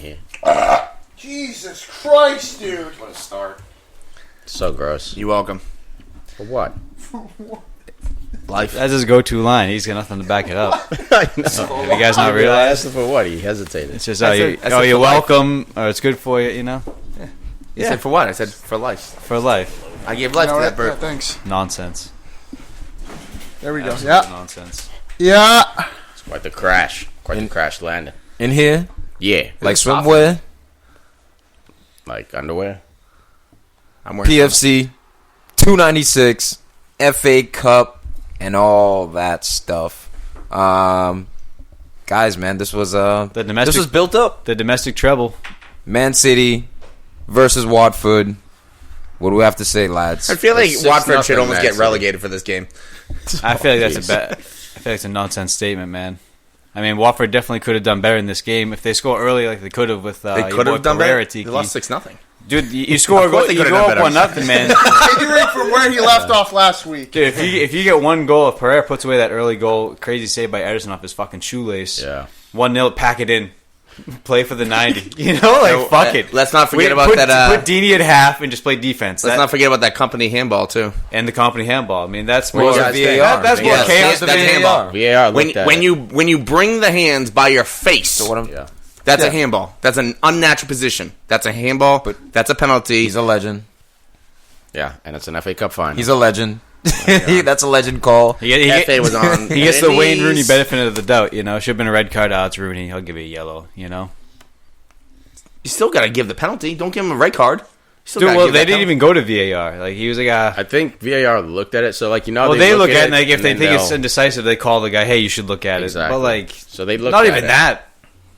here. Jesus Christ, dude. What a start. So gross. You're welcome. For what? Life. That's his go-to line. He's got nothing to back it up. I know. Have you guys not I realized? asked him for what? He hesitated. It's just, I said you're for welcome, or it's good for you, you know? You said for what? I said for life. For life. I gave life to that bird. Thanks. Nonsense. There we go. Absolute Yeah. nonsense. Yeah. It's quite the crash. Quite the crash landing. In here? Yeah. Like swimwear? Like underwear. I'm wearing PFC, 296, FA Cup, and all that stuff. Guys, man, this was this was built up. The domestic treble. Man City versus Watford. What do we have to say, lads? I feel like It's Watford should 6-0 almost Man get City. relegated for this game. I feel like that's I feel like it's a nonsense statement, man. I mean, Watford definitely could have done better in this game if they score early, like they could have with. They could have done better. They lost 6-0. Dude, you score a Of course goal, they you could go have done up better. 1-0, man. Figuring from where he left off last week. Dude, if you get one goal, if Pereira puts away that early goal, crazy save by Ederson off his fucking shoelace. Yeah. 1-0, pack it in. Play for the 90. You know, like, fuck it. Let's not forget about put, that. Put Dini at half and just play defense. Let's not forget about that company handball too. And the company handball. I mean, that's What more. was guys the think? VAR? That's more Yes, chaos yes, than that's handball. handball. VAR looked at it. When you bring the hands by your face, So what I'm, Yeah. that's Yeah. a handball. That's an unnatural position. That's a handball. But that's a penalty. He's a legend. Yeah, and it's an FA Cup final. He's a legend. That's a legend call. FA was on. He gets the and Wayne Rooney he's- benefit of the doubt, you know. Should have been a red card. It's Rooney. He'll give you a yellow, you know. You still got to give the penalty. Don't give him a red card. You still Dude, gotta well, give they that didn't penalty. even go to VAR. Like, he was like, I think VAR looked at it, so like well, they look at it, and like, if and they then think it's they'll- indecisive, they call the guy, hey, you should look at Exactly. it. But, like, So they looked not at even it. that.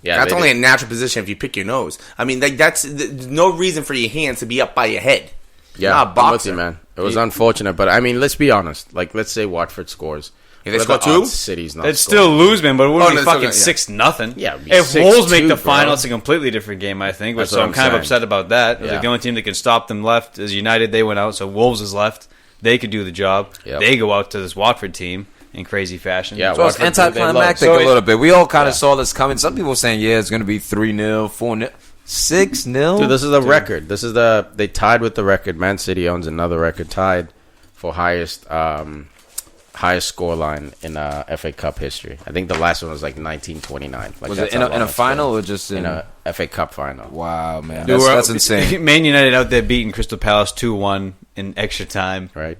Yeah, That's they only did. a natural position if you pick your nose. I mean, there's no reason for your hands to be up by your head. Yeah, Not a I'm with boxer. you, man. It was unfortunate, but I mean, let's be honest. Like, let's say Watford scores. If they What score are the two? odds City's not They'd scoring? still lose, man, but it wouldn't Oh, no, be it's still fucking gonna- 6-0. Yeah, it'd be If Wolves 6-2, make the bro. final, it's a completely different game, I think. That's So what I'm I'm kind of saying. upset about that. Yeah. Like, the only team that can stop them left is United. They went out, so Wolves is left. They could do the job. Yep. They go out to this Watford team in crazy fashion. Yeah, So it's Watford, anticlimactic they love- a little bit. We all kind of saw this coming. Some people saying, yeah, it's going to be 3-0, 4-0, 6-0. Dude, this is the record. This is they tied with the record. Man City owns another record tied for highest scoreline in FA Cup history. I think the last one was like 1929. Like, Was that's it in how a long it's final been. or just in a FA Cup final? Wow, man. Dude, That's insane. Man United out there beating Crystal Palace 2-1 in extra time. Right.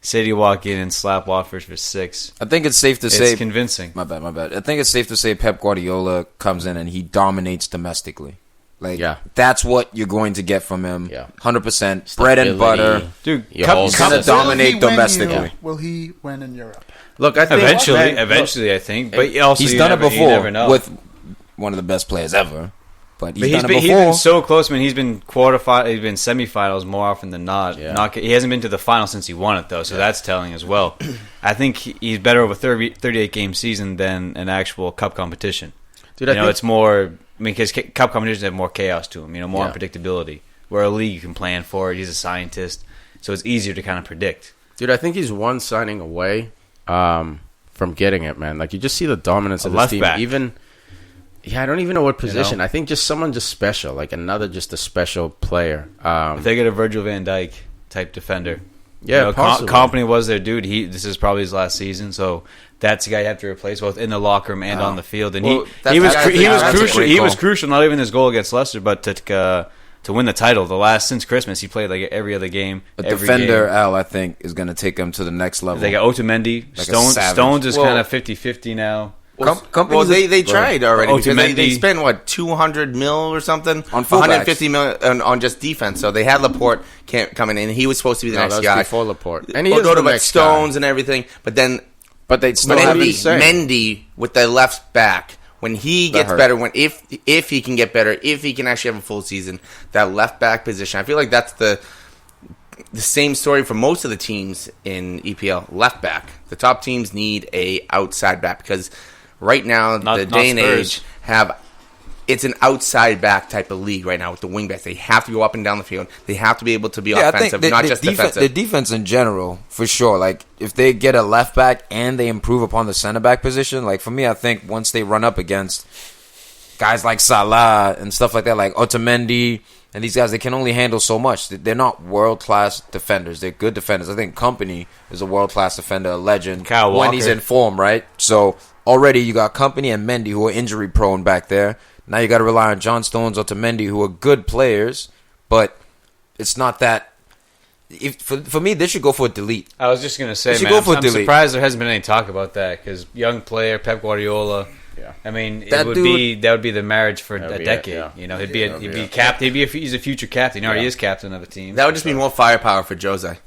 City walk in and slap Watford for 6. I think it's safe to It's say. convincing. My bad. I think it's safe to say Pep Guardiola comes in and he dominates domestically. Like, Yeah. that's what you're going to get from him. Yeah. 100%. Bread and Stability. butter. Dude, Your cup- whole He's going to system. dominate domestically. Will he win in Europe? Look, I think Eventually, I think. But also, He's you done never- it you never before know. with one of the best players ever. But But he's done it he's before. been so close, man. He's been he's been semifinals more often than not. Yeah. He hasn't been to the final since he won it, though, so that's telling as well. I think he's better over a 38-game season than an actual cup competition. Dude, I think It's more... I mean, because cup competitions have more chaos to them, more Yeah. unpredictability. Where a league, you can plan for it. He's a scientist, so it's easier to kind of predict. Dude, I think he's one signing away from getting it, man. Like, you just see the dominance of this left team. back. I don't even know what position. know? I think just someone just special, like another just a special player. If they get a Virgil van Dijk type defender, Yeah, possibly. Company was their dude. This is probably his last season, so that's the guy you have to replace both in the locker room and on the field. And Well, he was that's a crucial. great He was call. crucial, not even his goal against Leicester, but to win the title. Since Christmas, he played like every other game. A every defender, game. Al, I think, is going to take him to the next level. They got Otamendi. Like a Stones. savage. Stones is Well- kind of 50-50 now. Company's they tried already. Because they Otamendi. spent, what, 200 mil or something? On fullbacks. 150 million on just defense. So they had Laporte coming in. He was supposed to be the No, next that was guy. before Laporte. And he Well, is no, the but next Stones guy. and everything. But then But they still haven't Mendy with the left back. When he That gets hurt. better, if he can get better, if he can actually have a full season, that left back position, I feel like that's the same story for most of the teams in EPL. Left back, the top teams need a outside back because right now the day and age it's an outside back type of league right now with the wing backs. They have to go up and down the field. They have to be able to be offensive, not just defensive. The defense in general, for sure. Like, if they get a left back and they improve upon the center back position, like, for me, I think once they run up against guys like Salah and stuff like that, like Otamendi and these guys, they can only handle so much. They're not world-class defenders. They're good defenders. I think Kompany is a world-class defender, a legend Kyle when Walker. he's in form, right? So already you got Kompany and Mendy who are injury-prone back there. Now you got to rely on John Stones, Otamendi, who are good players, but it's not that. For me, they should go for a delete. I was just gonna say, They should man, go for I'm delete. surprised there hasn't been any talk about that because young player Pep Guardiola. Yeah. I mean, That would be the marriage for That'd a be it, decade. yeah. You know, he'd That'd be be it. captain. He's a future captain. He already is captain of a team. That would just be more firepower for Jose.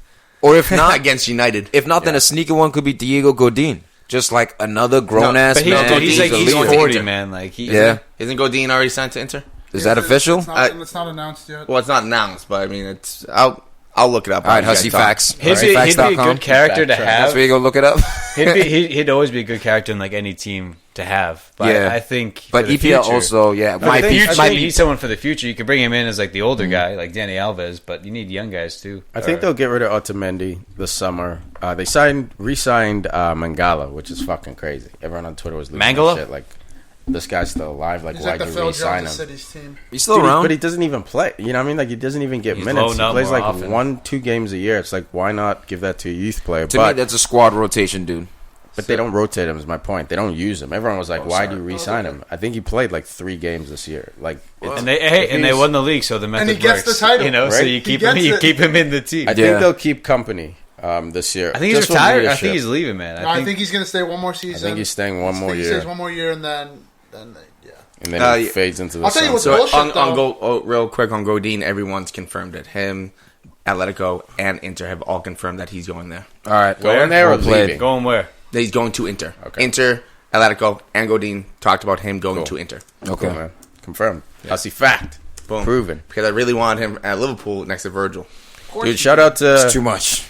Or if not, Against United. if not, then a sneaky one could be Diego Godin. Just like another grown-ass but he's, man. he's Godin's like going he's to 40, Inter. man. Like Yeah. Isn't Godin already signed to Inter? Is that official? It's not announced yet. Well, it's not announced, but I mean, it's. I'll look it up. All right, while you Hussy guys talk. Facts. He'd be a good character to That's have. where you go look it up. He'd always be a good character in like any team to have. But Yeah. I think, But for the EPL future- also, yeah, For might the be. future, Might be. he's someone for the future. You could bring him in as like the older guy, like Danny Alves, but you need young guys too. I think they'll get rid of Otamendi this summer. They re-signed Mangala, which is fucking crazy. Everyone on Twitter was losing Mangala? their shit. Like, this guy's still alive. Like, He's why like the do you Phil re-sign Jones him? of City's team. He's still Dude, around. but he doesn't even play. You know what I mean? Like, he doesn't even get He's minutes. He loaned out plays more like often. 1-2 games a year. It's like, why not give that to a youth player? To me, that's a squad rotation, dude. But they don't rotate him, is my point. They don't use him. Everyone was like, why do you re-sign him? I think he played like 3 games this year. Like, it's, And they won the league, so the method he gets works. the title, you know, so right? you He keep him, gets it. in the team. I Yeah. think they'll keep Company this year. I think he's Just for retired. I leadership. think he's leaving, man. No, I think he's going to stay one more I season. think he's staying one more He year. stays one more year, and then yeah. And then he yeah. fades into the I'll tell you sunset. what's So bullshit, though. real quick on Godin, everyone's confirmed it. Him, Atletico, and Inter have all confirmed that he's going there. All right. Going there or Well played. leaving? Going where? That he's going to Inter. Okay. Inter, Atletico, and Godin talked about him going to Inter. Okay. Cool, man. Confirmed. Hussy fact. Boom. Proven. Because I really wanted him at Liverpool next to Virgil. Dude, shout out It's too to much.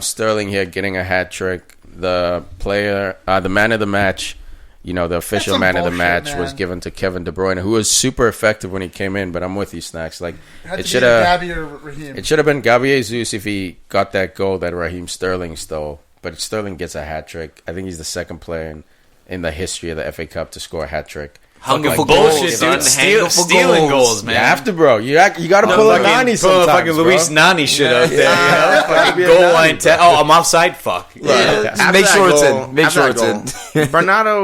Sterling here getting a hat trick. The player, the man of the match, you know, the official some man of the bullshit, match was man. given to Kevin De Bruyne, who was super effective when he came in. But I'm with you, Snacks. Like, Had it to should be have. Gabby or Raheem. It should have been Gabriel Jesus if he got that goal that Raheem Sterling stole. But Sterling gets a hat trick. I think he's the second player in the history of the FA Cup to score a hat trick. Hunger for Bullshit, goals, dude. son. Hunger for Stealing goals, man. You have to, bro. You got to pull a Nani Pull a sometimes, fucking bro. Luis Nani shit out there. Yeah. You know? Fucking Be a goal Nani, line. bro. Oh, I'm offside. Fuck. Just make sure it's in. Make sure it's in. Bernardo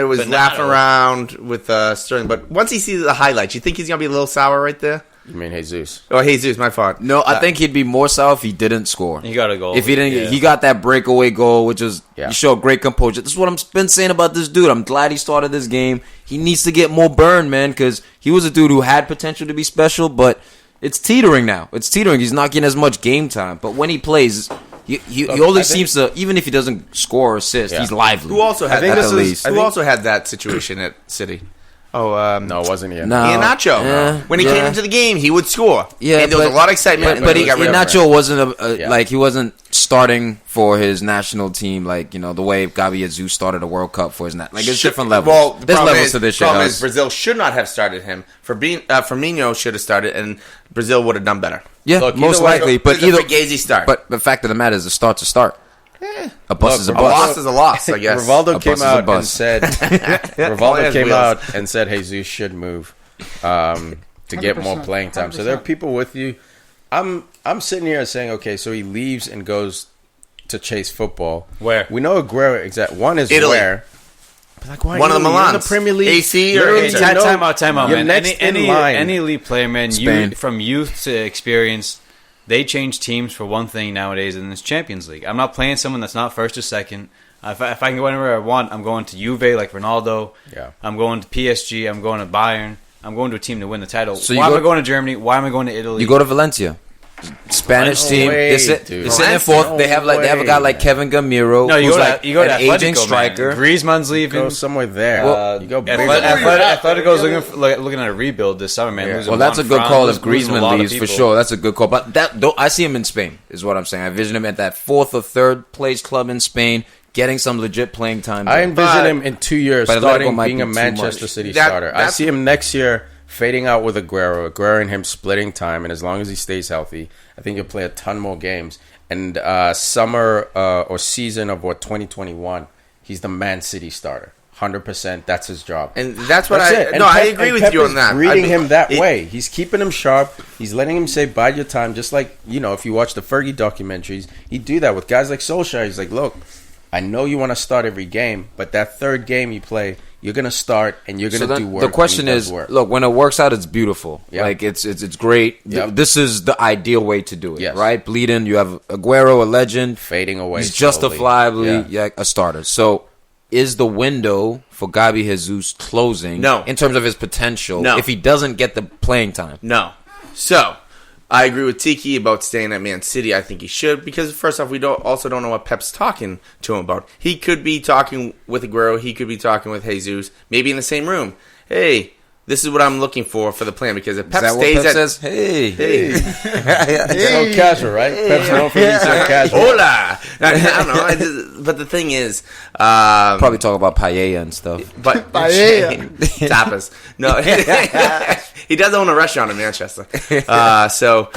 was Bernardo. laughing around with Sterling, but once he sees the highlights, you think he's going to be a little sour right there? You mean Jesus? Oh, Jesus, my fault. No, I think he'd be more sour if he didn't score. He got a goal. If he didn't, Yeah. he got that breakaway goal, which was Yeah. he showed great composure. This is what I've been saying about this dude. I'm glad he started this game. He needs to get more burn, man, because he was a dude who had potential to be special, but it's teetering now. It's teetering. He's not getting as much game time. But when he plays, he Look, always I think- seems to, even if he doesn't score or assist, Yeah. he's lively. Who also had I think that? this at is- least. I Who think- also had that situation at City? Oh, No, it wasn't yet. No. Iheanacho. Yeah. When he came into the game, he would score. Yeah, and there was a lot of excitement. But he got rid of it. Iheanacho wasn't Yeah. like he wasn't starting for his national team, like, you know, the way Gabriel Jesus started a World Cup for his like it's different levels. Well, the There's problem levels is, to this shit. problem is Huss. Brazil should not have started him. Firmino should have started, and Brazil would have done better. Yeah, Look, most either way, likely. But It's a either Fugazi start. But the fact of the matter is, a start's a start. A bus Look, is a a bus. loss is a loss, I guess. Rivaldo A came bus is a out and bus. said Only Rivaldo has came wheels. out and said Jesus should move to get more 100%, playing time. So there are 100%. people with you. I'm sitting here saying, okay, so he leaves and goes to chase football. Where? We know Aguero one is Italy. where. But like, why One of the Italy? You're in Milans. the Premier League. AC or Literally, Inter? you know, Time out, you're man. next in Any line. elite player, man, Spain. from youth to experience, they change teams for one thing nowadays, and it's Champions League. I'm not playing someone that's not first or second. If I can go anywhere I want, I'm going to Juve like Ronaldo. Yeah. I'm going to PSG. I'm going to Bayern. I'm going to a team to win the title. So you Why am go- I going to Germany? Why am I going to Italy? You go to Valencia, Spanish No team. way, They sit dude. in fourth. No they have a guy way, like man. Kevin Gamiro. no, you who's go like to you go to an aging Atletico, striker. Man. Griezmann's leaving. Go somewhere there. Well, you go big. Atletico's looking at a rebuild this summer, man. Yeah. Losing Well, that's a Juan good Fran, call if losing a lot Griezmann of leaves for people. sure. That's a good call. But I see him in Spain, is what I'm saying. I envision him at that fourth or third place club in Spain, getting some legit playing time. I there. envision But- him in 2 years but Atletico starting might being be a too Manchester much. City That- starter. I that's- see him next year fading out with Aguero and him splitting time, and as long as he stays healthy, I think he'll play a ton more games. And summer or season of 2021, he's the Man City starter, 100%. That's his job. And that's what That's it. And I Pep- agree and with Pep you is on that. Reading I mean, him that way. He's keeping him sharp. He's letting him say bide your time. Just like, if you watch the Fergie documentaries, he'd do that with guys like Solskjaer. He's like, look, I know you want to start every game, but that third game you play, you're going to start and you're going to do work. The question is, look, when it works out, it's beautiful. Yeah. Like, it's great. Yep. This is the ideal way to do it, Yes. right? Bleeding, you have Aguero, a legend. Fading away. He's slowly. justifiably a starter. So, is the window for Gabi Jesus closing? No. In terms of his potential, No. if he doesn't get the playing time? No. So, I agree with Tiki about staying at Man City. I think he should because, first off, we don't know what Pep's talking to him about. He could be talking with Aguero. He could be talking with Jesus, maybe in the same room. Hey, this is what I'm looking for the plan because if Pep Is that stays what Pep at... says? Hey. It's so casual, right? Pep's known for being so casual. Hola! I don't know. But the thing is... Probably talk about paella and stuff. But Paella. tapas. No, he does own a restaurant in Manchester. So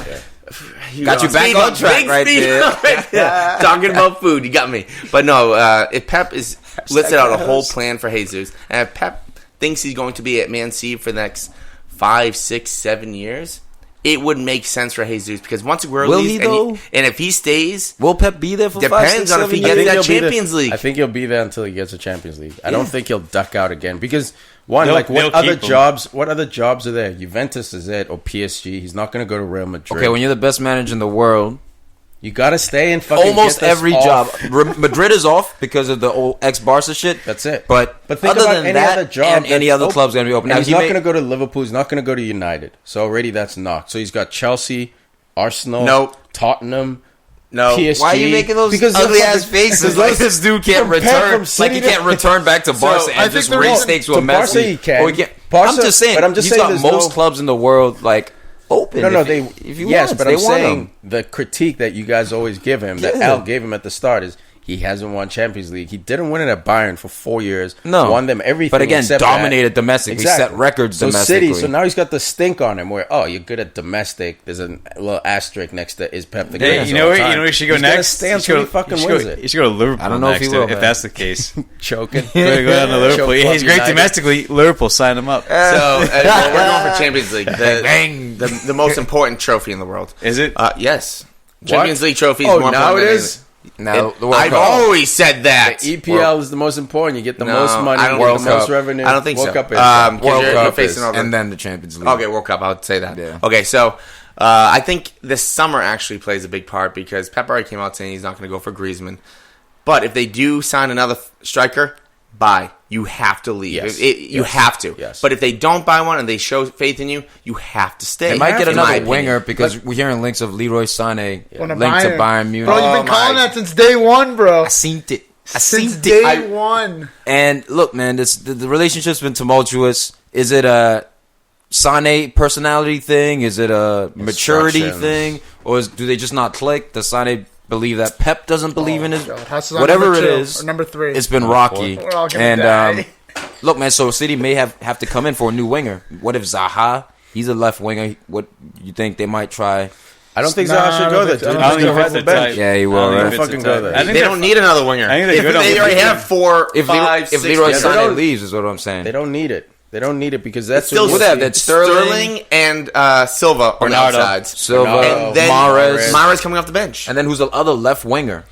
Got you back on track right there. Talking about food, you got me. But no, if Pep is listed out a whole plan for Jesus, and if Pep thinks he's going to be at Man City for the next 5, 6, 7 years, it would make sense for Jesus because once Aguero Will leaves, he, though? and if he stays, Will Pep be there for 5, 6, depends on if 7 he years? gets that he'll be Champions League. I think he'll be there until he gets a Champions League. I don't think he'll duck out again because what They'll other keep him. jobs? What other jobs are there? Juventus is it or PSG? He's not going to go to Real Madrid. Okay, when you're the best manager in the world, you got to stay and fucking almost get this every off. job. Madrid is off because of the old ex-Barca shit. That's it. But think other about than any that, other job and any that's other open. club's going to be open. And Now, he's he not may- going to go to Liverpool. He's not going to go to United. So already that's knocked. So he's got Chelsea, Arsenal, Nope. Tottenham, No. PSG. Why are you making those Because ugly they're ass fucking- faces? because Like those- this dude can't compare return. from Like City he to- can't return back to Barca I and think just the raise reason- stakes to with Messi. Barca he can. Or he can't. Barca- I'm just saying. but I'm just he's saying got there's most no- clubs in the world like open. No, if they. If you Yes, want, but they I'm want saying him. the critique that you guys always give him, that Yeah. Al gave him at the start, is he hasn't won Champions League. He didn't win it at Bayern for 4 years. No. Won them everything. But again, except dominated that. domestically. Exactly. Set records So domestically. City. So now he's got the stink on him. Where you're good at domestic. There's a little asterisk next to is Pep the Hey, greatest you know all where time. you know where he should go He's gonna next? stay until he fucking wins it. He should go to Liverpool. I don't know if next he will, if man. that's the case. Choking. Go down to Liverpool. Choke Yeah, he's Club great United. domestically. Liverpool, sign him up. So we're going for Champions League. Bang. The most important trophy in the world. Is it? Yes. Champions League trophy is Oh, more now important it than is. Now, the World I've Cup. always said that. The EPL is the most important. You get the No, most money. I don't You get think the most so. revenue. I don't think World so. Cup is. 'Cause World you're Cup facing is, all the- and then the Champions League. Okay, World Cup. I would say that. Yeah. Okay, so I think this summer actually plays a big part because Pep already came out saying he's not going to go for Griezmann. But if they do sign another striker, buy. You have to leave. Yes. You Yes. have to. Yes. But if they don't buy one and they show faith in you, you have to stay. They might get in my another opinion. winger because we're hearing links of Leroy Sané On a linked to Bayern Munich. Bro, you've been Oh, calling my- that since day one, bro. I seen it. I Since seen day it. one. And look, man, the relationship's been tumultuous. Is it a Sané personality thing? Is it a maturity Instructions. thing? Or do they just not click? Does Sané believe that Pep doesn't believe in his... God, Huss is on Whatever number it 2, is, or number 3. it's been rocky. We're all gonna And die. look, man, so City may have to come in for a new winger. What if Zaha? He's a left winger. What you think they might try? I don't think Nah, Zaha I should don't go there. think so. dude. I don't He's think gonna it's have the the bench. type. Yeah, he will, I don't think right? it's Fucking the go type. there. I think They they're- don't need another winger. I think they're If good on they what already they have do. 4, If 5, if 6 Leroy guys. Sané leaves, is what I'm saying. They don't need it. They don't need it because that's Still, Who they have? That's Sterling. and Silva on the Bernardo. outsides. Silva, Bernardo, And then Mahrez, Mahrez coming off the bench. and then who's the other left winger?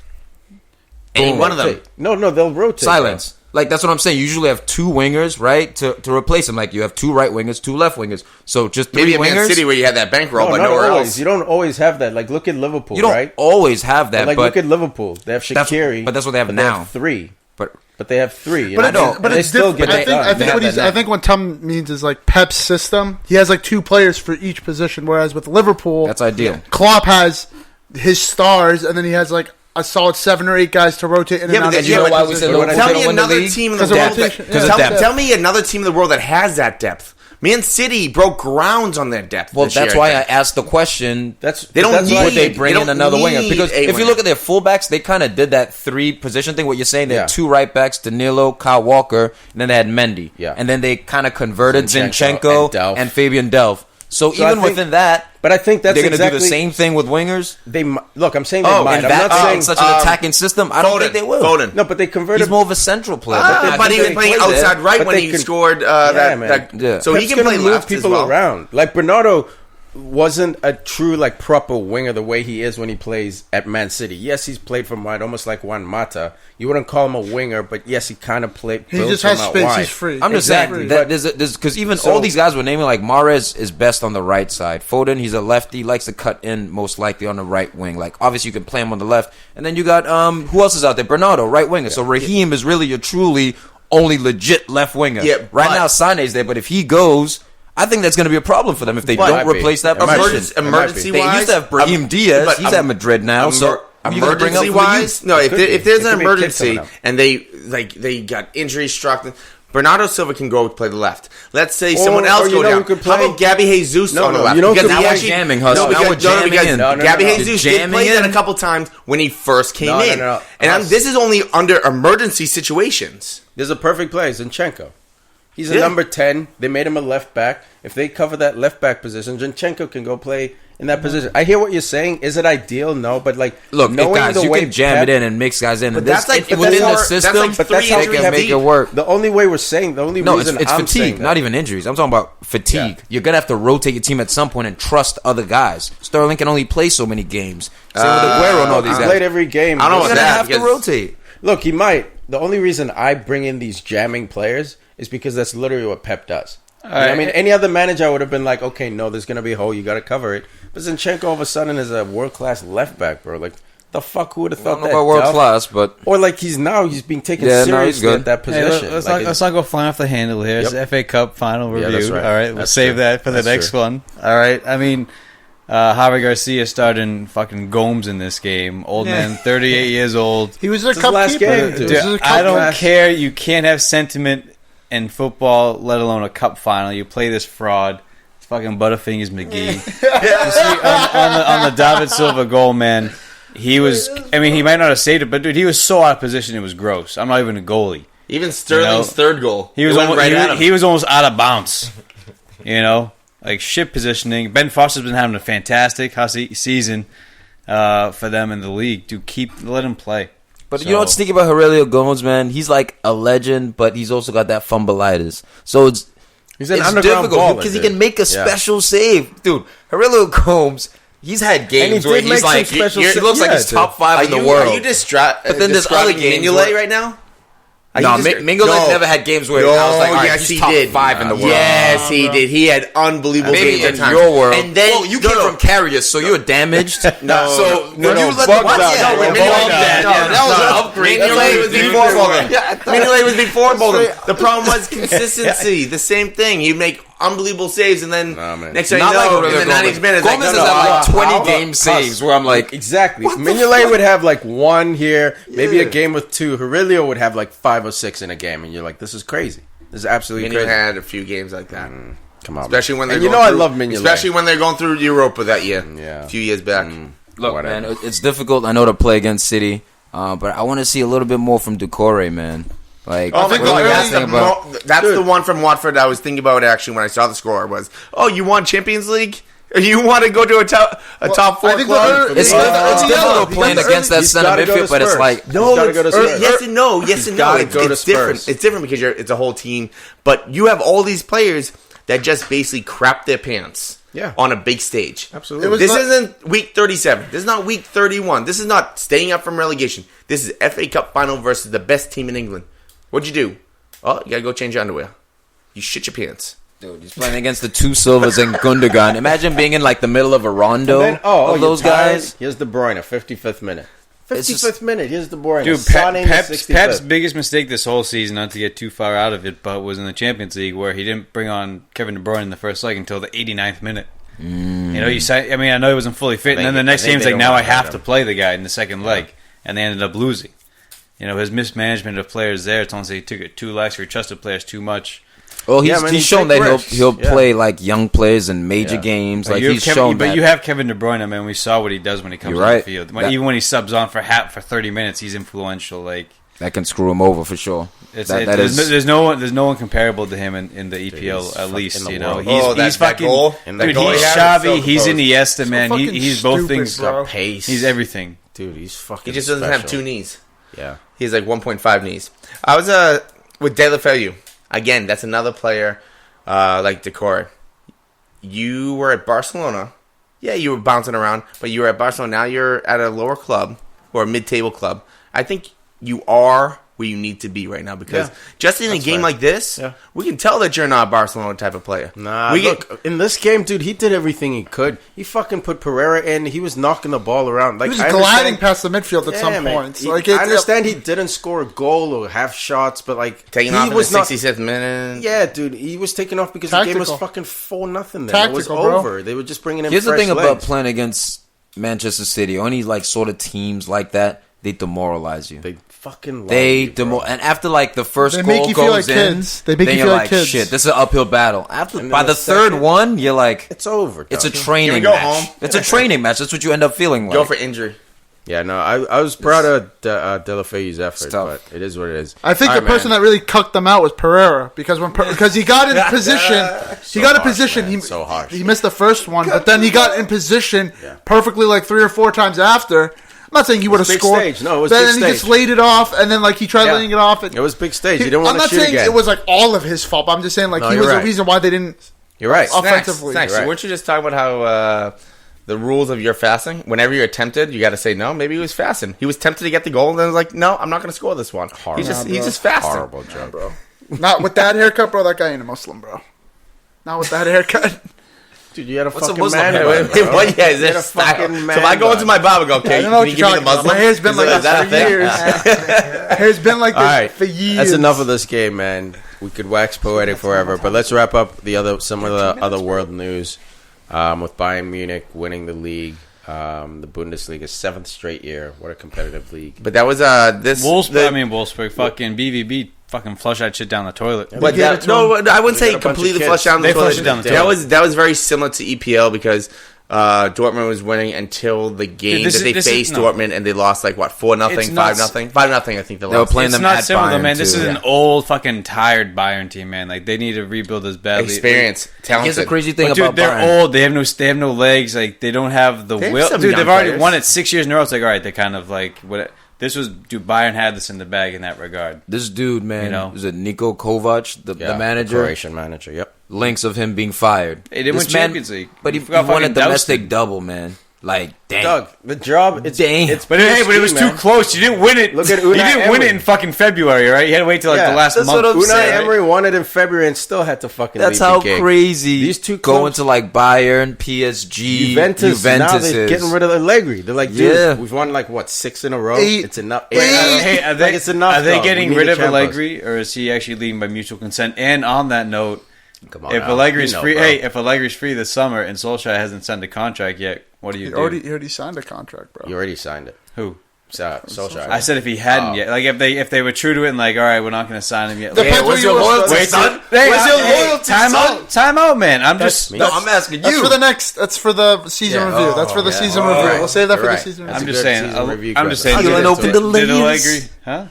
Any They'll one of them. rotate. No, they'll rotate. Silence. Like that's what I'm saying. You usually have 2 wingers, right, to replace them. Like you have 2 right wingers, 2 left wingers. So just 3 Maybe at wingers. Man City where you had that bankroll, No, but not nowhere always. else. You don't always have that. Like look at Liverpool, You don't right? always have that, Like but look at Liverpool. They have Shaqiri, but that's what they have now. 3, but but they have 3. You But, know? it's, but they it's still different. get it done. I They think have what that he's. now. I think what Tom means is like Pep's system. He has like 2 players for each position, whereas with Liverpool, that's ideal. Klopp has his stars, and then he has like a solid 7 or 8 guys to rotate in Yeah, and but out. then of you know each why we position. said Liverpool Tell don't me win the another league? team in the Because of world. rotation. Because of Yeah. depth. Tell me another team in the world that has that depth. Man City broke grounds on their depth. Well, this that's year, why I think. asked the question. They don't That's need- would they they bring in don't another winger? need Because a if you winger. look at their fullbacks, they kind of did that 3 position thing. What you're saying, they had Yeah. 2 right backs, Danilo, Kyle Walker, and then they had Mendy. Yeah. And then they kind of converted Zinchenko Zinchenko and Delph. and Fabian Delph. So So I even think- within that, But I think that's they're going to exactly do the same thing with wingers. Look, I'm saying they Oh, might. In I'm that not saying such an attacking system, I don't think they will. Foden. no, but they converted. He's more of a central player. I But think he was they playing play there. outside right But when they he can- scored man. Yeah. So he Pep's can gonna play move left people as well. around. Like Bernardo wasn't a true like proper winger the way he is when he plays at Man City. Yes, he's played from wide, almost like Juan Mata. You wouldn't call him a winger, but yes, he kind of played. He builds just from has out space. wide. He's free. I'm just Exactly. saying that there's because even So- all these guys were naming, like Mahrez is best on the right side. Foden, he's a lefty, likes to cut in most likely on the right wing. Like obviously you can play him on the left, and then you got who else is out there? Bernardo, right winger. So Raheem is really your truly only legit left winger. Yeah, right but- now Sane's there, but if he goes, I think that's going to be a problem for them if they But- don't Might be. replace that It might be. position. It might be. Emergency They wise, used to have Brahim Diaz. but He's at Madrid now. So who you gonna bring up emergency for the wise, no. It could If be. there's It an could be a kid emergency coming up. and they got injury struck, Bernardo Silva can go play the left. Let's say someone or else you go know down. who could How play? about Gabby Jesus No, on the no, left? you know who Because could he play? actually Jamming, Huss. No, Now because, we're jamming because in. No, no, Gabby no. Jesus You're did jamming play that in? a couple times when he first came No, no, in, no. and Huss. this is only under emergency situations. There's a perfect play, Zinchenko. He's a Yeah. number 10. They made him a left back. If they cover that left back position, Zinchenko can go play in that position. I hear what you're saying. Is it ideal? No, but like Look, knowing guys, the you way can jam Pep- it in and mix guys in. But And this, that's like- it- but within the that's like system, but that's how they we can have make deep. it work. The only way we're saying, the only No, it's reason I'm saying fatigue, that- not even injuries. I'm talking about fatigue. Yeah. You're gonna have to rotate your team at some point and trust other guys. Sterling can only play so many games. Same with Aguero and all these He guys. played every game. I don't know You're about gonna that, have to because- rotate. Look, he might. The only reason I bring in these jamming players is because that's literally what Pep does. You know what I mean, any other manager would have been like, okay, no, there's going to be a hole. You got to cover it. But Zinchenko all of a sudden is a world-class left back, bro. Like, the fuck, who would have I thought don't know that? about world Duff? class, but Or like he's being taken Yeah, no, he's seriously good. at that Hey, position. let's, Like, not go flying off the handle here. It's Yep. FA Cup final Yeah, review. that's right. All right, we'll That's save true. that for the That's next true. one. All right. I mean, Javi Garcia starting fucking Gomes in this game. Old man, 38 years old. He was their It's his cup last keeper. game, dude. This Dude, is a cup I don't match. care. You can't have sentiment in football, let alone a cup final. You play this fraud. It's fucking Butterfingers McGee. You see, on the David Silva goal, man, he was. I mean, he might not have saved it, but dude, he was so out of position. It was gross. I'm not even a goalie. Even Sterling's third goal, He was it went almost, right at him. he was almost out of bounds. You know, like shit positioning. Ben Foster's been having a fantastic Hussy season for them in the league. Dude, let him play. But you know what's sneaky about Aurelio Gomes, man? He's like a legend, but he's also got that fumbleitis. So it's he's an underground baller, because he dude. can make a special save, dude. Aurelio Gomes, he's had games did where make he's some like special he looks like he's dude. top 5 in the Are world. you But then there's other describing games Mignolet where- right now? No, Mignolet never had games where I was like, all right, yes, he's he top did. 5 in the world. Yes, he did. He had unbelievable Maybe games at in times. your world. And then well, you came from Carriers, so you're damaged. So no, when you let Bugs what? out. Yeah, No, when Bugs Mignolet- out. no, that was an upgrade. Mignolet was before Bogan. Mignolet was before Bogan. right. The problem was consistency. The same thing. He'd make unbelievable saves, and then Nah, man. next thing you Not like know, Aurelio in the 90th Gomes. minute, it's like, Gomes no, has no, had like how? 20 how? game saves where I'm like, Exactly. What the Mignolet fuck? would have like one here, maybe a Yeah. game with two. Aurelio would have like 5 or 6 in a game, and you're like, this is crazy. This is absolutely Mignolet crazy. had a few games like that. Come on, Especially when they're and you going know I through- love Mignolet. Especially when they're going through Europa that year. Yeah. A few years back. look, Whatever. man, it's difficult. I know to play against City, but I want to see a little bit more from Ducore, man. Like, Oh my think god, the that's, early- that's the one from Watford I was thinking about actually when I saw the score was, oh, you want Champions League? You want to go to a top 4 I think the club? early- it's Yeah. difficult playing against that He's center gotta go to midfield, but it's Spurs. like, He's gotta go to Spurs. yes and no, yes and no. gotta It's, go to it's different. Spurs. It's different because it's a whole team, but you have all these players that just basically crap their pants Yeah. on a big stage. Absolutely. It was This not- isn't week 37. This is not week 31. This is not staying up from relegation. This is FA Cup final versus the best team in England. What'd you do? Oh, you gotta go change your underwear. You shit your pants. dude, he's playing against the two Silvas and Gundogan. Imagine being in like the middle of a rondo And then, of those you're tired? guys. Here's the Bruyne, 55th minute. It's 55th just- minute. Here's the Bruyne. Dude, Sané in the 65th. Pep's biggest mistake this whole season, not to get too far out of it, but was in the Champions League where he didn't bring on Kevin De Bruyne in the first leg until the 89th minute. You know, I mean, I know he wasn't fully fit, and then the next I think game's they like, don't now I want to have hurt to him. play the guy in the second leg, and they ended up losing. You know, his mismanagement of players there, it's almost like he took it too lax, or he trusted players too much. Well, Yeah, he's, man, he's he shown take that risks. he'll Yeah. play like young players in major Yeah. games. But Like you he's have Kevin, shown but that. you have Kevin De Bruyne, man. We saw what he does when he comes You're on right. the field. That- Even when he subs on for 30 minutes, he's influential. Like, that can screw him over for sure. There's no one comparable to him in the EPL he's at least. fucking You the know, world. he's that fucking. goal. Dude, goal he's he had was Xavi. so He's composed. Iniesta, man. fucking He's both stupid, things. bro. Pace. He's everything. Dude, he's fucking. He just doesn't have special. 2 knees. Yeah. He has like 1.5 knees. I was with De La Feu. Again, that's another player like Decor. You were at Barcelona. Yeah, you were bouncing around, but you were at Barcelona. Now you're at a lower club or a mid-table club. I think you are where you need to be right now because just in a game like this, we can tell that you're not a Barcelona type of player. Nah, look, in this game, dude, he did everything he could. He fucking put Pereira in. He was knocking the ball around. Like, He was gliding past the midfield at Yeah, some man. points. I understand he didn't score a goal or have shots, but like Taking he off in was the not. 67th minute. Yeah, dude, he was taking off because the game was Tactical. fucking 4-0. Then it was Tactical, bro. over. They were just bringing in. Here's the fresh thing about legs. playing against Manchester City. Any like sort of teams like that, they demoralize you. They fucking. And after like the first They goal make you feel goes like in, kids. They make then you you're feel like, like kids. shit, this is an uphill battle. After And by then the the third second- one, you're like, It's over. it's a dog. training Can we go match. home? It's a training match. That's what you end up feeling like. Go for injury. Yeah, no, I was proud of De La Feu's effort, tough. but it is what it is. I think All the right, person man. that really cucked them out was Pereira because he got in position. He got in harsh, position. man. He So harsh. He missed the first one, but then he got in position perfectly like 3 or 4 times after. I'm not saying he would have big scored. stage. No, it was then big he just stage. laid it off, and then like he tried laying it off. And It was big stage. He didn't I'm want to not shoot saying again. it was like all of his fault. But I'm just saying like No, he you're was the right. reason why they didn't. You're right. Offensively. Snacks. Right. Weren't you just talking about how the rules of your fasting? Whenever you're tempted, you got to say no. Maybe he was fasting. He was tempted to get the goal, and then was like, "No, I'm not going to score this one." He's just fasting. Horrible job, Bro, not with that haircut, bro. That guy ain't a Muslim, bro. Not with that haircut. Dude, you had a What's a fucking Muslim man. haircut? bun, bro. What? Yeah, is You had that a style? fucking So man if I go into bun. my barber, go, okay, I don't know can what you you're give me the talking about. Muslim? My hair's been like Is that a this for thing? years. Hair's been like this All right, for years. that's enough of this game, man. We could wax poetic forever, but let's wrap up some of the other world news. With Bayern Munich winning the league, the Bundesliga 7th straight year. What a competitive league! But that was this. Wolfsburg, fucking BVB, fucking flush that shit down the toilet. But gave it to I wouldn't They say got a bunch completely of flushed kids. down the They toilet. flushed it down the That toilet. was very similar to EPL because Dortmund was winning until the game Dude, that they faced Dortmund and they lost like what 4-0, It's 5-0, not- 5-0. I think they They were lost. playing It's them not at similar, Bayern, man. This too. is an old, fucking tired Bayern team, man. Like they need to rebuild this badly. Experience, talented. Here's the crazy thing But dude, about they're Bayern. old. They have no legs. Like they don't have the They have will. some Dude, young they've already players. won it 6 years in a row. It's like, all right, they're kind of like what. This was, dude. Bayern had this in the bag in that regard. This dude, man, You know? was it Niko Kovac, the manager? Croatian manager. Yep. Links of him being fired. They didn't This win man- Champions League. but he Forgot won a fucking domestic Dousted. double, man. Like, damn. Doug, the job. It's Damn. It's But hey, but it was PSG, too man. close. You didn't win it. Look at you Unai didn't win it Emery. in fucking February, right? You had to wait till like Yeah, the last that's month. what I'm Unai saying. Emery won it in February and still had to fucking. That's leave how the game. crazy These two going clubs- to like Bayern, PSG, Juventus now they're is. getting rid of Allegri. They're like, dude, Yeah. we've won like what 6 in a row. 8. It's enough. Hey, are they, it's enough. are they dog. getting We need rid a of Champions. Allegri, or is he actually leaving by mutual consent? And on that note, Come on, if now. Allegri's You know, free, bro. hey, if Allegri's free this summer and Solskjaer hasn't signed a contract yet, what do you He do? already signed a contract, bro. You already signed it. Who? Solskjaer. I said if he hadn't Oh. yet, like if they were true to it and like, all right, we're not going to sign him yet. Depends Like, what's your loyalty, wait, son? Hey, What's your hey, loyalty, time son? time out, man. I'm just. me. No, I'm asking That's you. for the next. That's for the season Yeah. review. That's for the season review. right. We'll save that You're for right. the season That's review. I'm a just good saying. season review I'm just question. saying. Feeling open the Did Allegri? leaves. Huh?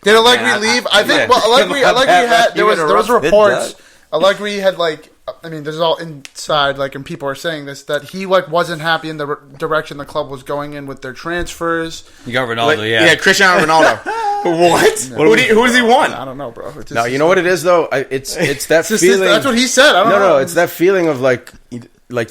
Did Allegri Man, leave? I think. yeah. Well, Allegri had. There was interrupted reports. that. Allegri had like. I mean, this is all inside. Like, and people are saying this that he like wasn't happy in the direction the club was going in with their transfers. You got Ronaldo, Like, yeah. Cristiano Ronaldo. What? Who does he want? I don't know, bro. It's just, No, you know what it is though. It's that it's just- feeling. that's what he said. I don't know. No, it's that feeling of like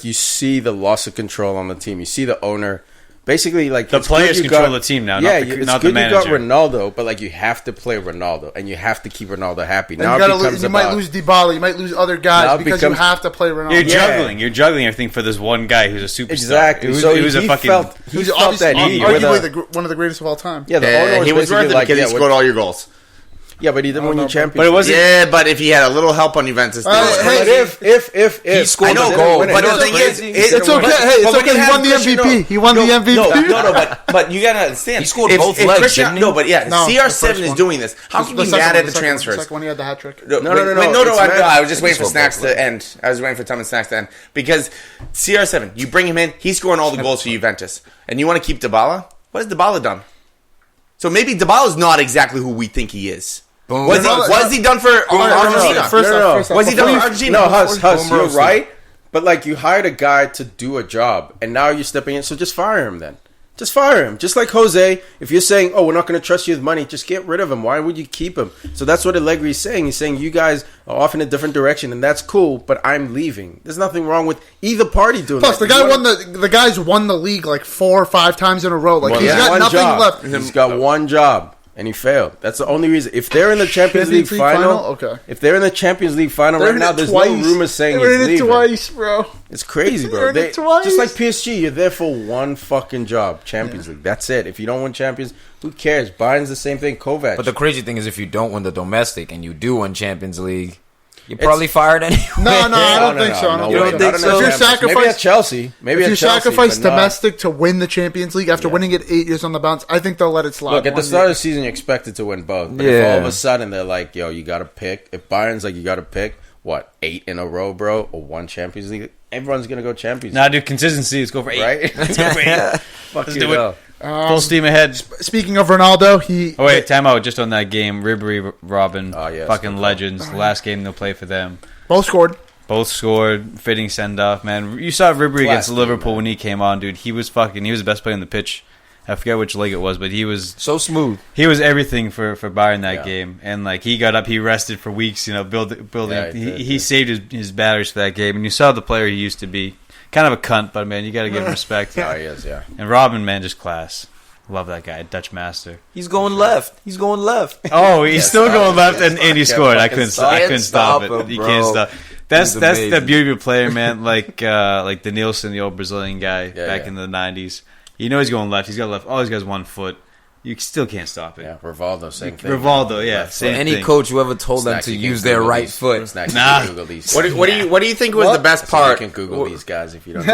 you see the loss of control on the team. You see the owner. Basically, like The it's good players you control got- the team now, Yeah, not the- it's not the good you got manager. Ronaldo, but like you have to play Ronaldo, and you have to keep Ronaldo happy. And Now you it gotta becomes you might about lose Dybala. You might lose other Now guys it because becomes- you have to play Ronaldo. You're Yeah. juggling. You're juggling everything for this one guy who's a superstar. exactly. It was, so it was he a fucking. felt He he was felt obviously that he arguably one of the greatest of all time. yeah the owner was He was basically worth it like because yeah, he scored all your goals. yeah, but he didn't win you champions. But it wasn't. Yeah, but if he had a little help on Juventus, they Hey, would- But if He scored I know, the goal, but but the thing is, It's okay. Hey, it's okay. He won the MVP. He won the MVP. but you gotta understand. He scored both legs, Cristiano- didn't he? No, but yeah, No, the CR7 first is one. doing this. How can you be mad at the transfers? Second one, he had the hat trick. No, no, I was just waiting for scored Snacks both to end. I was waiting for Tom and Snacks to end. Because CR7, you bring him in, he's scoring all the goals for Juventus. And you want to keep Dybala? What has Dybala done? So maybe Dybala's not exactly who we think he is. Boom. Was he done for Argentina? First off, Was he done for before Argentina? No, Huss, you're roasted. right. But like, you hired a guy to do a job, and now you're stepping in. So just fire him then. Just fire him. Just like Jose, if you're saying, "Oh, we're not going to trust you with money," just get rid of him. Why would you keep him? So that's what Allegri's saying. He's saying you guys are off in a different direction, and that's cool. But I'm leaving. There's nothing wrong with either party doing Plus, that. the guy's won the league like 4 or 5 times in a row. Like, he's got nothing left. He's got one job, and he failed. That's the only reason. If they're in the Champions League final, okay. If they're in the Champions League final right now, there's no rumors saying he's They're in it leaving. twice, bro. It's crazy, bro. They're in it twice. Just like PSG, you're there for one fucking job, Champions League. That's it. If you don't win Champions, who cares? Bayern's the same thing. Kovac. But the crazy thing is, if you don't win the domestic and you do win Champions League, you're probably fired anyway. No, I don't think so. No You don't way. think Not so? in the If you Champions. Maybe at Chelsea. Maybe if you at Chelsea, sacrifice but not- domestic to win the Champions League after winning it 8 years on the bounce, I think they'll let it slide. Look, at the one start year. of the season, you're expected to win both. But if Yeah. all of a sudden they're like, yo, you got to pick. If Bayern's like, you got to pick, what, 8 in a row, bro? Or 1 Champions League? Everyone's going to go Champions Nah, dude, consistency. Let's go for 8. League. Right? Let's go for 8. Fuck Let's you, do it. though. Full steam ahead. Speaking of Ronaldo, he. Oh, wait, time out. Just on that game. Ribery, Robin, Oh, yeah, fucking good call. legends. The last game they'll play for them. Both scored. Both scored. Fitting send-off, man. You saw Ribery against Class Liverpool team, when he came on, dude. He was the best player on the pitch. I forget which league it was, but he was So smooth. everything for Bayern that Yeah. game. And like, he got up, he rested for weeks, building. Yeah, he saved his batteries for that game. And you saw the player he used to be. Kind of a cunt, but man, you got to give him respect. Oh, he is, yeah. And Robin, man, just class. Love that guy, Dutch master. He's going left. Oh, he's still going left, and he Can't scored. I fucking couldn't stop. stop Can't it. stop him, You bro. can't stop. That's He's that's the amazing. beauty of a player, man. Like the Nielsen, the old Brazilian guy back yeah. in the '90s. You know he's going left. He's got left. All he's got is 1 foot. You still can't stop it. Yeah, Rivaldo, same thing. Rivaldo, yeah, Left same foot. Any thing. coach who ever told them Snack, to you can use their Google right these. foot. Snack, you Nah. can Google these. What do you think was the best part? You can Google these guys if you don't.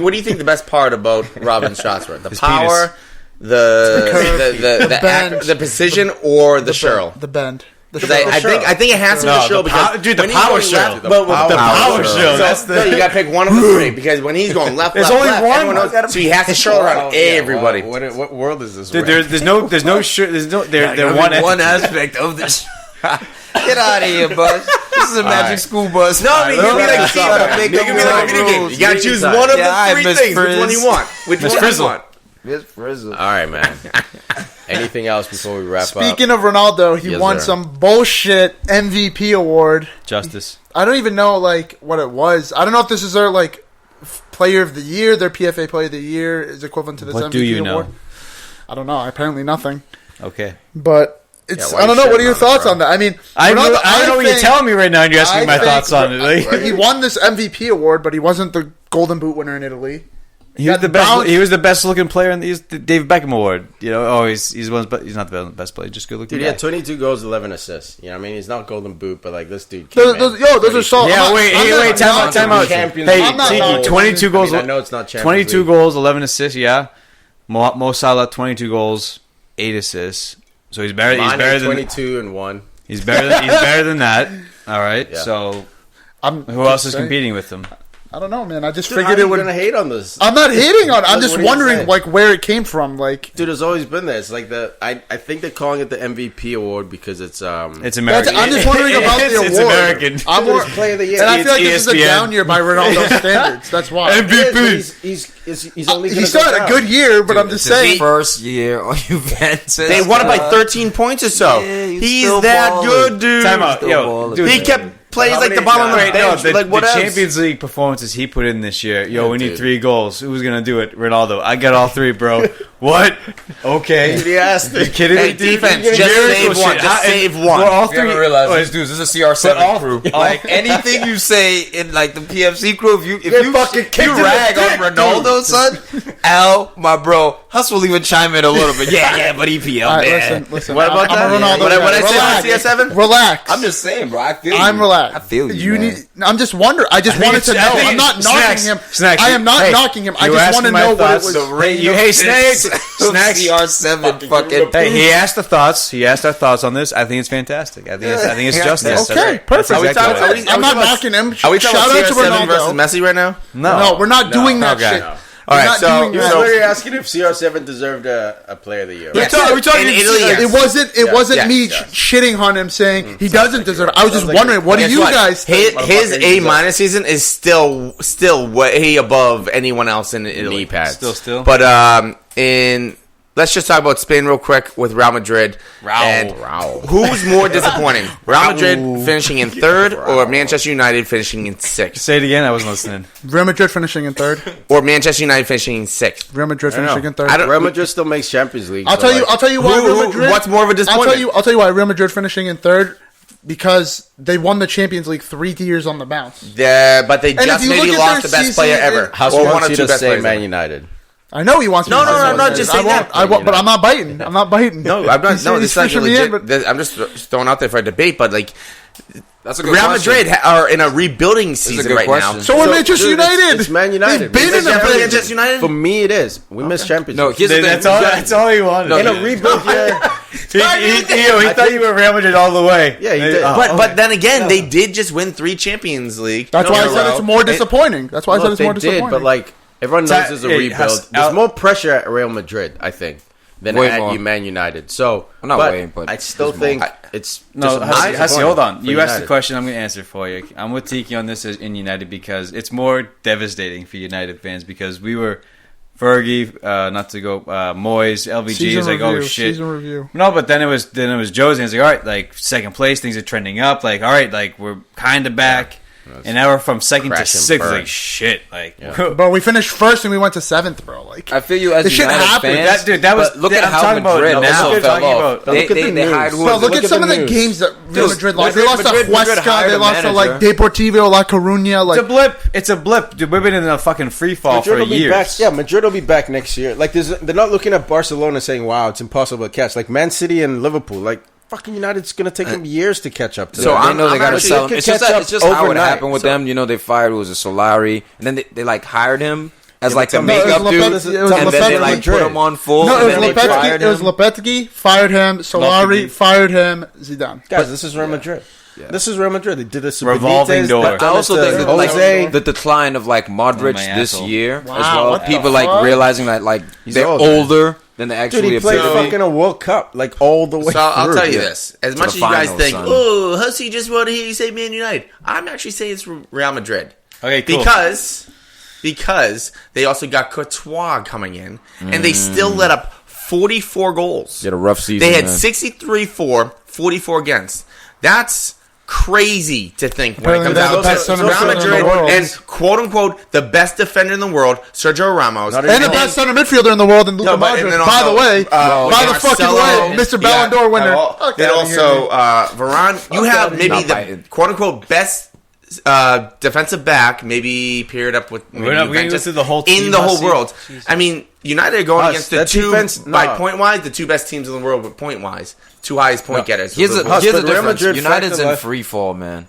What do you think the best part about Robin's shots were? The His power, the bend. the precision, or the Cheryl? The bend. The 'Cause I think it has to be No, the Cheryl the because pow- dude, the when he's power going Cheryl. left- The but power Cheryl. So, That's the- no, you got to pick one of the 3 because when he's going left, There's left, only left, one. everyone knows, so he has to show around everybody. What world is this? Dude, we're in? there's no shirt. There's no. They're one. one aspect of this. Get out of here, bus. This is a magic right. school bus. No, I mean, you can be like Let's FIFA. make You up can be your like a own video game. rules. You got to choose Yeah, one of I the 3 Miss things. Which one Frizz. you want? Which Miss one you Frizzle. want? Miss Frizzle. All right, man. Anything else before we wrap up? Speaking of Ronaldo, he Yes, won sir. some bullshit MVP award. Justice. I don't even know what it was. I don't know if this is their player of the year, their PFA player of the year is equivalent to this What MVP do you award. know? I don't know. Apparently nothing. Okay. But it's why I don't you know. What are shitting your on it, thoughts bro? on that? I mean, I Ronaldo, don't know what you're think- telling me right now, and you're asking I my think thoughts on it. Like, he won this MVP award, but he wasn't the Golden Boot winner in Italy. he was got the best. bounced. He was the best looking player in the David Beckham Award. You know, he's one. He's not the best player. Just good looking. Dude, he guy. had 22 goals, 11 assists. You know what I mean? He's not Golden Boot, but like this dude. Those are solid. Yeah, I'm not- wait, I'm hey, not wait, time out, knocking time out. him. Champions Hey, League. I'm not Tiki, knocking 22 him. goals. I know it's not Champions 22 League. goals, 11 assists. Yeah, Mo Salah 22 goals, 8 assists. So he's better. He's Mane, better than 22 and 1. he's better than that. All right. Yeah. So I'm who else is saying. competing with him? I don't know, man. I just Dude, how figured are it you would. gonna hate on this? I'm not hating on it. I'm What just do you wondering, say? where it came from. Like, Dude, it's always been there. It's like I think they're calling it the MVP award because it's It's American. I'm just wondering about the award. It's American. I'm more, It's player of the year. and I feel like It's this is a ESPN. down year by Ronaldo's standards. That's why. He's only gonna He's still go had a down. good year, but I'm just saying. First year on Juventus. They won it by 13 points or so. Yeah, he's He's still that balling. good, dude. Time out, Still yo, balling. dude. He kept playing How like the many ball on the guys? bench. The, Like what the else? Champions League performances he put in this year. Yo, we need dude. 3 goals. Who's gonna do it? Ronaldo. I got all 3, bro. What? Okay. He asked You kidding Hey, me, dude? defense, Miracle just save shit. one. Just How- save Well, one. all You 3. haven't realized Wait, these dudes. This is a CR7 all- crew. all- Like anything you say in like the PFC crew, if Get you fucking kicked in the rag dick, on Ronaldo, son, Al, my bro, Huss will even chime in a little bit. Yeah, but EPL, All right, man. listen. What about I'm a that? Ronaldo What guy. I say Relax. about CS7? Relax. I'm just saying, bro. I feel you. I'm relaxed. I feel you. man. I'm just wondering. I just wanted to know. I'm not knocking him. I am not knocking him. I just want to know what it was. Hey, Snakes. Snacks. CR7 fucking. Hey, he asked the thoughts. He asked our thoughts on this. I think it's fantastic. I think it's justice. Okay, perfect. Are we Exactly talking- what are it we I'm not talking about- knocking him. Are we talking Shout about out to CR7 versus Ronaldo. Messi right now? No, we're not doing that okay. shit. All right, not so doing He was that. literally asking if CR7 deserved a player of the year. Yes. We're talking In Italy, yes. It wasn't Yes, me yes. shitting on him saying he doesn't deserve it. I was just Sounds like wondering, what do Guess you guys think? His Motherfucker, A he's minus season is still way above anyone else in Italy. Knee pads. Still. But let's just talk about Spain real quick with Real Madrid. And who's more disappointing? Real Madrid finishing in third or Manchester United finishing in sixth? Say it again. I wasn't listening. Real Madrid finishing in third. Or Manchester United finishing in sixth? Real Madrid finishing in third. I don't- Real Madrid still makes Champions League. I'll so, tell you. like, I'll tell you why Real Madrid. What's more of a disappointment? I'll tell you why Real Madrid finishing in third, because they won the Champions League 3 years on the bounce. But they if just you maybe look at lost the their best player season, ever. House Or one wants or you two to best say players Man ever. United. I know he wants. No, me to no, say no, Real no, Madrid. just say that. I won't, but I'm not biting. I'm not biting. No, I'm not. He's- No, he's this is like a fishing me in, legit. but- I'm just throwing out there for a debate, but like That's a good Real question. Madrid are in a rebuilding season good right question. now. So are Manchester dude, United. It's Man United. They've been We in the missed Premier Manchester United? For me, it is. We missed Champions No, League. here's the thing. That's all he wanted. In a rebuild year. he thought you were Real Madrid all the way. Yeah, he did. But then again, they did just win 3 Champions League. That's why I in a said row. it's more disappointing. That's why I said Look, it's they more did, disappointing. but like everyone knows there's a Hey, rebuild. Huss, There's out- more pressure at Real Madrid, I think, than Way at more. Man United. So, Not but way, but I still there's more. think it's No, just Hussey, hold on. for You asked the United. question. I'm going to answer for you. I'm with Tiki on this in United because it's more devastating for United fans because we were Fergie, not to go Moyes, LVG Season is like, review, oh shit. season review. No, but then it was Jose. And it's like, all right, like second place, things are trending up. Like, all right, like we're kind of back. And now we're from second to Crash and sixth. burn. Like shit. Like, But we finished first and we went to 7th, bro. Like I feel you as This shit United happened. fans. that was. But look I'm at how talking about- Madrid no, now I'm fell talking off. about- But look at the They hired news. who? Bro, was look it? at some of the news. games that Real Madrid lost. They lost to Madrid Huesca. hired They a lost to like manager. Deportivo La Coruña. Like It's a blip. It's a blip. Dude, we've been in a fucking free fall Madrid for will be back. years. Yeah, Madrid will be back next year. Like, they're not looking at Barcelona saying, "Wow, it's impossible to catch." Like Man City and Liverpool, like fucking United's gonna take them years to catch up to. So them. I I'm- know they got to actually- sell they him. could It's just catch that, up it's just how it overnight. happened with So- them. You know, they fired who was a Solari, and then they like hired him as like the but makeup it was dude, Lopez- it was and then they Lopez- like put him on full. no, and it was then they Lopetegui. fired It was him. Lopetegui fired him. Solari Lopetegui. fired him. Zidane. Guys, this is Real Madrid. This is Real Madrid. They did this. to Revolving Benitez, door. they've done I also this to think that like Jose. the decline of like Modric my this asshole. year Wow, as well. what the People like fuck? realizing that like they're old, man. older than they Dude, actually he played appear to be. fucking a World Cup like all the way. So I'll through. tell you this: as much as the you guys finals, think, son. oh, Hussey just wanted to hear you say Man United, I'm actually saying it's Real Madrid. Okay, cool. Because they also got Courtois coming in, and they still let up 44 goals. They had a rough season. They had man. 63 for, 44 against. That's crazy to think when it Apparently comes they're out the best to center Real midfielder in the Madrid world. and quote unquote the best defender in the world, Sergio Ramos, Not And the best center midfielder in the world, and Luka No, but- and Modric. then By the also, way, by the fucking Marcelo, way, Mr. Ballon d'Or winner. Fuck Then outta here, also man. Varane. You have maybe Not the biting. quote unquote best defensive back, maybe paired up with maybe We're not- we're gonna Juventus go through the whole team, in the whole Hussey. world. I mean, United are going Huss, against the that two defense- by no. point wise, the 2 best teams in the world, but point wise, 2 highest point getters. Here's the Huss, here's the but Real difference. Madrid United's factor in left- free fall, man.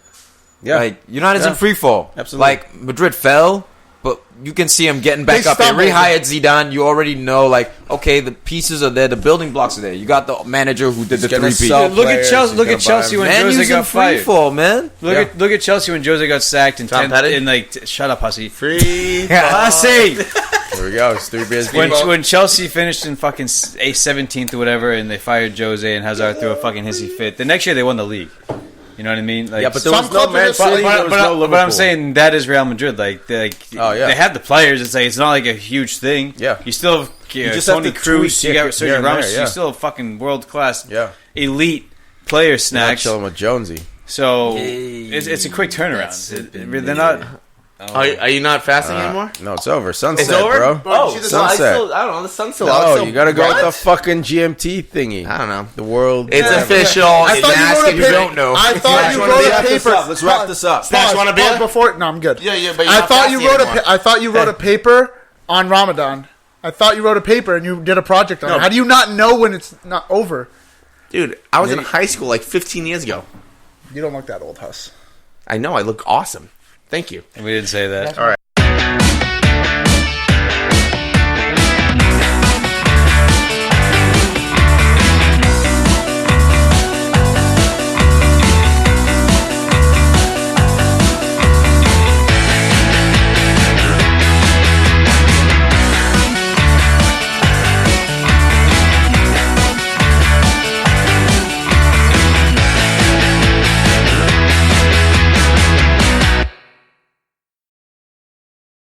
Yeah, Like United's Yeah. in free fall. Absolutely. Like Madrid fell, but you can see them getting back They up. They stumbled. rehired Zidane. You already know, like, okay, the pieces are there, the building blocks are there. You got the manager who did the gonna 3P. sell Look at players, Chelsea. he's Look gonna at Chelsea buy when Man, Jose using got free fired. fall, man. Look at Chelsea when Jose got sacked in Tom 10 Petty? in like shut up, Hussy. Free. Hussy. Here we go. It's 3 beers. when Chelsea finished in fucking 17th or whatever, and they fired Jose and Hazard threw a fucking hissy fit. The next year they won the league. You know what I mean? Like, Yeah, but there Some was no clubs are Man just- City. There was no Liverpool. but I'm saying that is Real Madrid. Like, Oh, yeah. they have the players. It's like it's not like a huge thing. Yeah. you still have just have Tony to Cruz. tweak You got it here Sergio and Ramos. there, yeah. You still have fucking world class, Yeah. elite player Not snacks. chilling with Jonesy. So it's a quick turnaround. They're not. Are you not fasting anymore? No, it's over. Sunset, It's over, bro. Oh, sunset. I don't know. The sun's still out. No, So- you gotta go What? with the fucking GMT thingy. I don't know. The world. It's whatever. official. I It's thought you mask wrote a if you paper. don't know. I thought you wanna wrote be- a paper. Let's wrap this up. Snacks, wanna beer? Before? No, I'm good. Yeah, but you're I not thought you fasting wrote anymore. I thought you wrote a paper on Ramadan. I thought you wrote a paper and you did a project on it. How do you not know when it's not over? Dude, I was in high school like 15 years ago. You don't look that old, Huss. I know. I look awesome. Thank you. We didn't say that. All right.